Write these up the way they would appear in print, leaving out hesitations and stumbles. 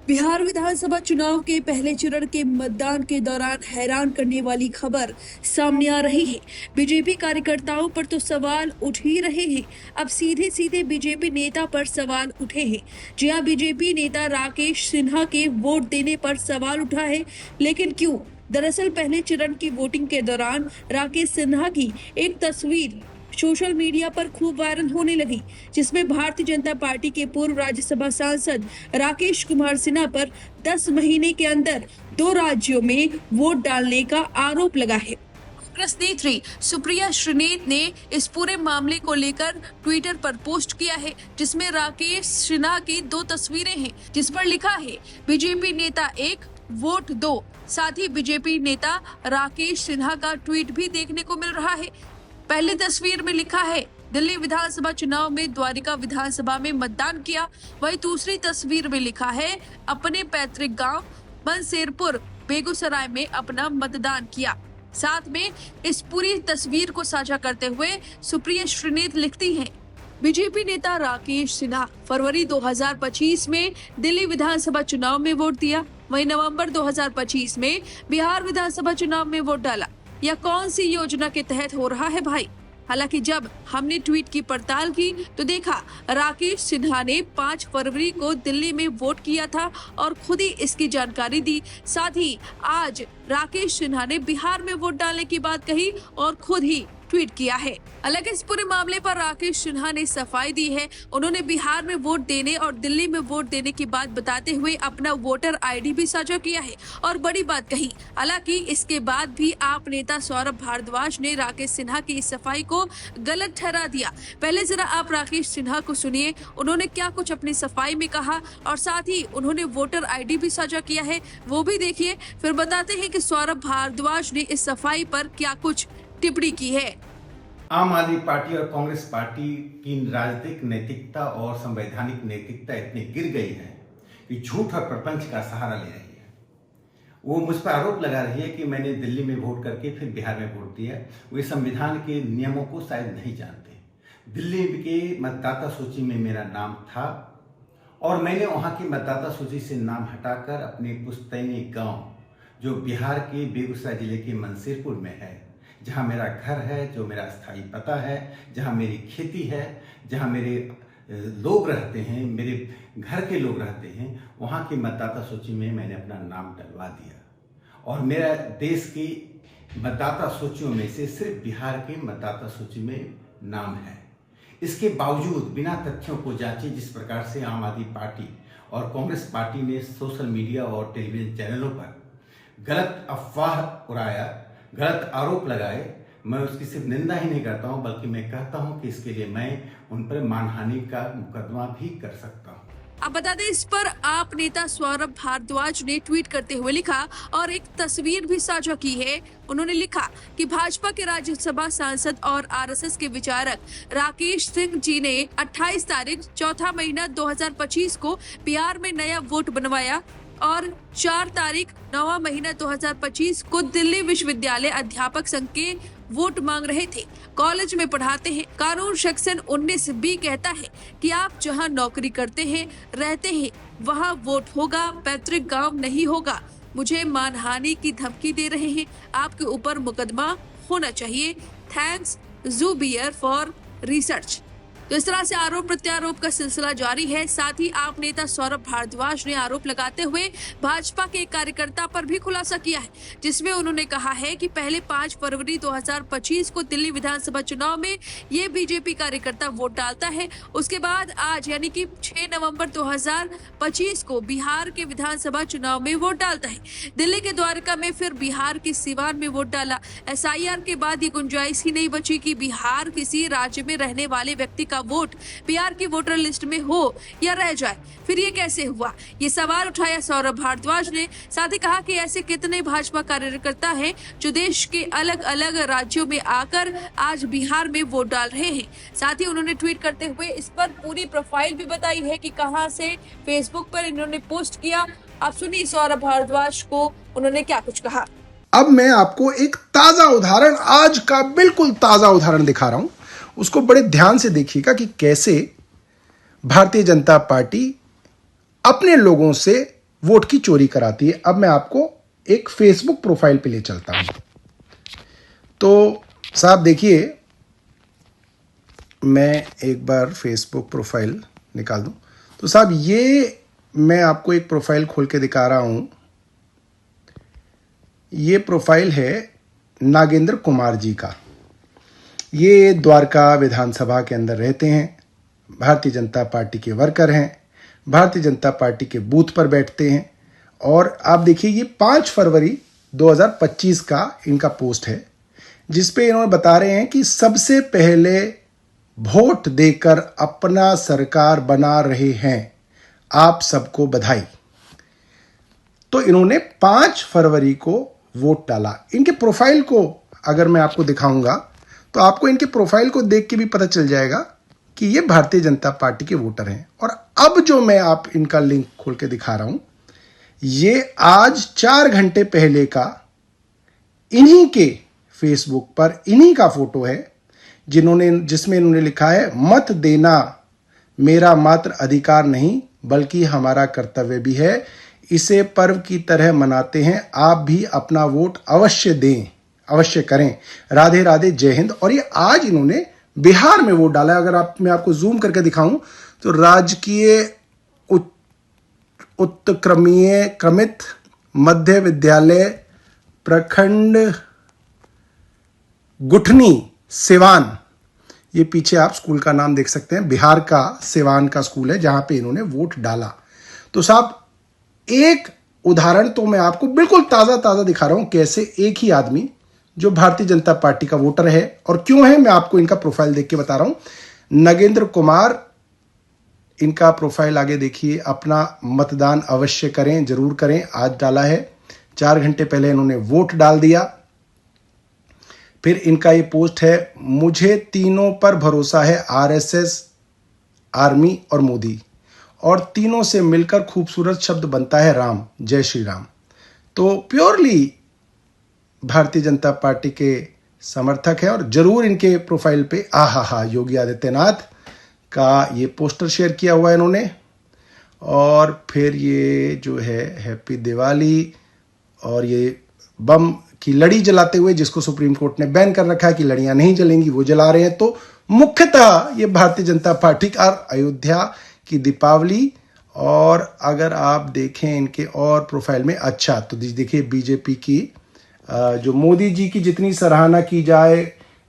बिहार विधानसभा चुनाव के पहले चरण के मतदान के दौरान हैरान करने वाली खबर सामने आ रही है। बीजेपी कार्यकर्ताओं पर तो सवाल उठ ही रहे हैं। अब सीधे सीधे बीजेपी नेता पर सवाल उठे हैं। जी हां, बीजेपी नेता राकेश सिन्हा के वोट देने पर सवाल उठा है, लेकिन क्यों? दरअसल पहले चरण की वोटिंग के दौरान राकेश सिन्हा की एक तस्वीर सोशल मीडिया पर खूब वायरल होने लगी, जिसमें भारतीय जनता पार्टी के पूर्व राज्यसभा सांसद राकेश कुमार सिन्हा पर 10 महीने के अंदर 2 राज्यों में वोट डालने का आरोप लगा है। कांग्रेस नेत्री सुप्रिया श्रीनेत ने इस पूरे मामले को लेकर ट्विटर पर पोस्ट किया है, जिसमें राकेश सिन्हा की 2 तस्वीरें हैं, जिस पर लिखा है बीजेपी नेता 1 वोट 2। साथ ही बीजेपी नेता राकेश सिन्हा का ट्वीट भी देखने को मिल रहा है। पहली तस्वीर में लिखा है दिल्ली विधानसभा चुनाव में द्वारिका विधानसभा में मतदान किया। वहीं दूसरी तस्वीर में लिखा है अपने पैतृक गांव मनसेरपुर बेगूसराय में अपना मतदान किया। साथ में इस पूरी तस्वीर को साझा करते हुए सुप्रिया श्रीनेत लिखती हैं, बीजेपी नेता राकेश सिन्हा फरवरी 2025 में दिल्ली विधानसभा चुनाव में वोट दिया। वहीं नवंबर 2025 में बिहार विधानसभा चुनाव में वोट डाला। यह कौन सी योजना के तहत हो रहा है भाई? हालांकि जब हमने ट्वीट की पड़ताल की तो देखा राकेश सिन्हा ने 5 फरवरी को दिल्ली में वोट किया था और खुद ही इसकी जानकारी दी। साथ ही आज राकेश सिन्हा ने बिहार में वोट डालने की बात कही और खुद ही ट्वीट किया है। हालांकि इस पूरे मामले पर राकेश सिन्हा ने सफाई दी है। उन्होंने बिहार में वोट देने और दिल्ली में वोट देने की बात बताते हुए अपना वोटर आईडी भी साझा किया है और बड़ी बात कही। हालांकि इसके बाद भी आप नेता सौरभ भारद्वाज ने राकेश सिन्हा की इस सफाई को गलत ठहरा दिया। पहले जरा आप राकेश सिन्हा को सुनिए, उन्होंने क्या कुछ अपनी सफाई में कहा और साथ ही उन्होंने वोटर आईडी भी साझा किया है, वो भी देखिए। फिर बताते हैं कि सौरभ भारद्वाज ने इस सफाई पर क्या कुछ टिप्पणी की है। आम आदमी पार्टी और कांग्रेस पार्टी की राजनीतिक नैतिकता और संवैधानिक नैतिकता इतनी गिर गई है कि झूठ और प्रपंच का सहारा ले रही है। वो मुझ पर आरोप लगा रही है कि मैंने दिल्ली में वोट करके फिर बिहार में वोट दिया। वे संविधान के नियमों को शायद नहीं जानते। दिल्ली के मतदाता सूची में मेरा नाम था और मैंने वहाँ की मतदाता सूची से नाम हटाकर अपने पुश्तैनी गाँव जो बिहार के बेगूसराय जिले के मनसेरपुर में है, जहाँ मेरा घर है, जो मेरा स्थायी पता है, जहाँ मेरी खेती है, जहाँ मेरे लोग रहते हैं, मेरे घर के लोग रहते हैं, वहाँ की मतदाता सूची में मैंने अपना नाम डलवा दिया। और मेरा देश की मतदाता सूचियों में से सिर्फ बिहार के मतदाता सूची में नाम है। इसके बावजूद बिना तथ्यों को जांचे जिस प्रकार से आम आदमी पार्टी और कांग्रेस पार्टी ने सोशल मीडिया और टेलीविजन चैनलों पर गलत अफवाह उड़ाया, गलत आरोप लगाए, मैं उसकी सिर्फ निंदा ही नहीं करता हूं बल्कि मैं कहता हूं कि इसके लिए मैं उन पर मानहानि का मुकदमा भी कर सकता हूं। अब बता दें, इस पर आप नेता सौरभ भारद्वाज ने ट्वीट करते हुए लिखा और एक तस्वीर भी साझा की है। उन्होंने लिखा कि भाजपा के राज्यसभा सांसद और आरएसएस के विचारक राकेश सिंह जी ने 28 तारीख 4 महीना 2025 को बिहार में नया वोट बनवाया और 4 तारीख 9 महीना 2025 को दिल्ली विश्वविद्यालय अध्यापक संघ के वोट मांग रहे थे। कॉलेज में पढ़ाते हैं। कानून सेक्शन 19B कहता है कि आप जहां नौकरी करते हैं, रहते हैं, वहां वोट होगा, पैतृक गांव नहीं होगा। मुझे मानहानि की धमकी दे रहे हैं, आपके ऊपर मुकदमा होना चाहिए। Thanks Zubair for research. तो इस तरह से आरोप प्रत्यारोप का सिलसिला जारी है। साथ ही आप नेता सौरभ भारद्वाज ने आरोप लगाते हुए भाजपा के एक कार्यकर्ता पर भी खुलासा किया है, जिसमें उन्होंने कहा है कि पहले 5 फरवरी 2025 को दिल्ली विधानसभा चुनाव में ये बीजेपी कार्यकर्ता वोट डालता है। उसके बाद आज यानी कि 6 नवंबर 2025 को बिहार के विधानसभा चुनाव में वोट डालता है। दिल्ली के द्वारका में फिर बिहार के सिवान में वोट डाला। SIR के बाद ये गुंजाइश ही नहीं बची कि बिहार किसी राज्य में रहने वाले व्यक्ति का वोट बिहार की वोटर लिस्ट में हो या रह जाए। फिर ये कैसे हुआ? ये सवाल उठाया सौरभ भारद्वाज ने। साथ ही कहा कि ऐसे कितने भाजपा कार्यकर्ता हैं जो देश के अलग अलग राज्यों में आकर आज बिहार में वोट डाल रहे हैं। साथ ही उन्होंने ट्वीट करते हुए इस पर पूरी प्रोफाइल भी बताई है कि कहां से फेसबुक पर इन्होंने पोस्ट किया। आप सुनिए सौरभ भारद्वाज को उन्होंने क्या कुछ कहा। अब मैं आपको एक ताजा उदाहरण, आज का बिल्कुल ताजा उदाहरण दिखा रहा हूं। उसको बड़े ध्यान से देखिएगा कि कैसे भारतीय जनता पार्टी अपने लोगों से वोट की चोरी कराती है। अब मैं आपको एक फेसबुक प्रोफाइल पे ले चलता हूं। तो साहब देखिए, मैं एक बार फेसबुक प्रोफाइल निकाल दूं। तो साहब ये मैं आपको एक प्रोफाइल खोल के दिखा रहा हूं। ये प्रोफाइल है नागेंद्र कुमार जी का। ये द्वारका विधानसभा के अंदर रहते हैं, भारतीय जनता पार्टी के वर्कर हैं, भारतीय जनता पार्टी के बूथ पर बैठते हैं। और आप देखिए, ये 5 फरवरी 2025 का इनका पोस्ट है, जिसपे इन्होंने बता रहे हैं कि सबसे पहले वोट देकर अपना सरकार बना रहे हैं, आप सबको बधाई। तो इन्होंने 5 फरवरी को वोट डाला। इनके प्रोफाइल को अगर मैं आपको दिखाऊंगा तो आपको इनके प्रोफाइल को देख के भी पता चल जाएगा कि ये भारतीय जनता पार्टी के वोटर हैं। और अब जो मैं आप इनका लिंक खोल के दिखा रहा हूं, ये आज 4 घंटे पहले का इन्हीं के फेसबुक पर इन्हीं का फोटो है, जिसमें इन्होंने लिखा है, मत देना मेरा मात्र अधिकार नहीं बल्कि हमारा कर्तव्य भी है, इसे पर्व की तरह मनाते हैं, आप भी अपना वोट अवश्य दें, अवश्य करें, राधे राधे, जय हिंद। और ये आज इन्होंने बिहार में वोट डाला है। अगर मैं आपको जूम करके दिखाऊं तो राजकीय उत्क्रमीय क्रमित मध्य विद्यालय प्रखंड गुठनी सिवान, ये पीछे आप स्कूल का नाम देख सकते हैं, बिहार का सिवान का स्कूल है जहां पे इन्होंने वोट डाला। तो साहब एक उदाहरण तो मैं आपको बिल्कुल ताजा दिखा रहा हूं, कैसे एक ही आदमी जो भारतीय जनता पार्टी का वोटर है और क्यों है, मैं आपको इनका प्रोफाइल देख के बता रहा हूं। नगेंद्र कुमार, इनका प्रोफाइल आगे देखिए, अपना मतदान अवश्य करें, जरूर करें, आज डाला है, 4 घंटे पहले इन्होंने वोट डाल दिया। फिर इनका ये पोस्ट है, मुझे तीनों पर भरोसा है, आरएसएस, आर्मी और मोदी, और तीनों से मिलकर खूबसूरत शब्द बनता है राम, जय श्री राम। तो प्योरली भारतीय जनता पार्टी के समर्थक है। और जरूर इनके प्रोफाइल पे आहा योगी आदित्यनाथ का ये पोस्टर शेयर किया हुआ है इन्होंने। और फिर ये जो है हैप्पी दिवाली, और ये बम की लड़ी जलाते हुए, जिसको सुप्रीम कोर्ट ने बैन कर रखा है कि लड़ियां नहीं जलेंगी, वो जला रहे हैं। तो मुख्यतः ये भारतीय जनता पार्टी का अयोध्या की दीपावली। और अगर आप देखें इनके और प्रोफाइल में, अच्छा तो देखिए बीजेपी की जो मोदी जी की जितनी सराहना की जाए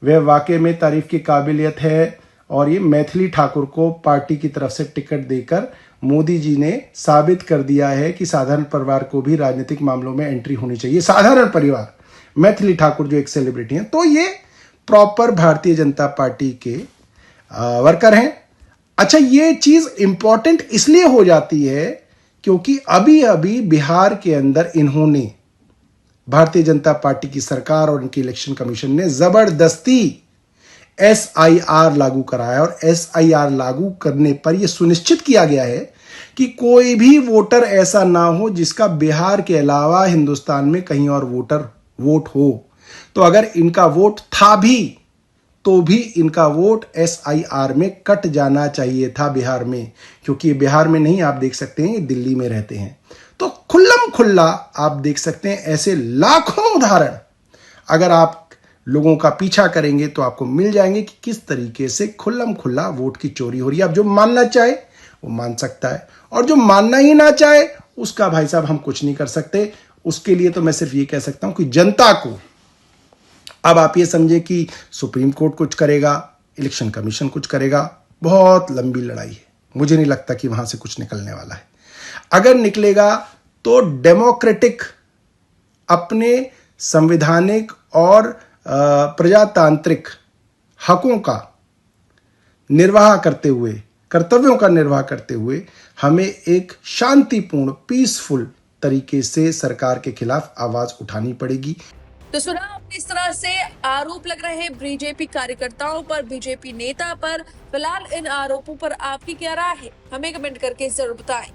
वह वाकई में तारीफ की काबिलियत है। और ये मैथिली ठाकुर को पार्टी की तरफ से टिकट देकर मोदी जी ने साबित कर दिया है कि साधारण परिवार को भी राजनीतिक मामलों में एंट्री होनी चाहिए। साधारण परिवार, मैथिली ठाकुर जो एक सेलिब्रिटी हैं, तो ये प्रॉपर भारतीय जनता पार्टी के वर्कर हैं। अच्छा, ये चीज इंपॉर्टेंट इसलिए हो जाती है क्योंकि अभी अभी बिहार के अंदर इन्होंने, भारतीय जनता पार्टी की सरकार और इनकी इलेक्शन कमीशन ने जबरदस्ती SIR लागू कराया। और SIR लागू करने पर यह सुनिश्चित किया गया है कि कोई भी वोटर ऐसा ना हो जिसका बिहार के अलावा हिंदुस्तान में कहीं और वोट हो। तो अगर इनका वोट था भी तो भी इनका वोट SIR में कट जाना चाहिए था बिहार में, क्योंकि बिहार में नहीं, आप देख सकते हैं ये दिल्ली में रहते हैं। तो खुल्लम खुल्ला आप देख सकते हैं ऐसे लाखों उदाहरण, अगर आप लोगों का पीछा करेंगे तो आपको मिल जाएंगे कि किस तरीके से खुल्लम खुल्ला वोट की चोरी हो रही है। अब जो मानना चाहे वो मान सकता है, और जो मानना ही ना चाहे उसका भाई साहब हम कुछ नहीं कर सकते। उसके लिए तो मैं सिर्फ ये कह सकता हूं कि जनता को, अब आप ये समझे कि सुप्रीम कोर्ट कुछ करेगा, इलेक्शन कमीशन कुछ करेगा, बहुत लंबी लड़ाई है। मुझे नहीं लगता कि वहां से कुछ निकलने वाला है। अगर निकलेगा तो डेमोक्रेटिक, अपने संवैधानिक और प्रजातांत्रिक हकों का निर्वाह करते हुए, कर्तव्यों का निर्वाह करते हुए, हमें एक शांतिपूर्ण, पीसफुल तरीके से सरकार के खिलाफ आवाज उठानी पड़ेगी। तो सुना आपने, इस तरह से आरोप लग रहे हैं बीजेपी कार्यकर्ताओं पर, बीजेपी नेता पर। फिलहाल इन आरोपों पर आपकी क्या राय है, हमें कमेंट करके जरूर बताएं।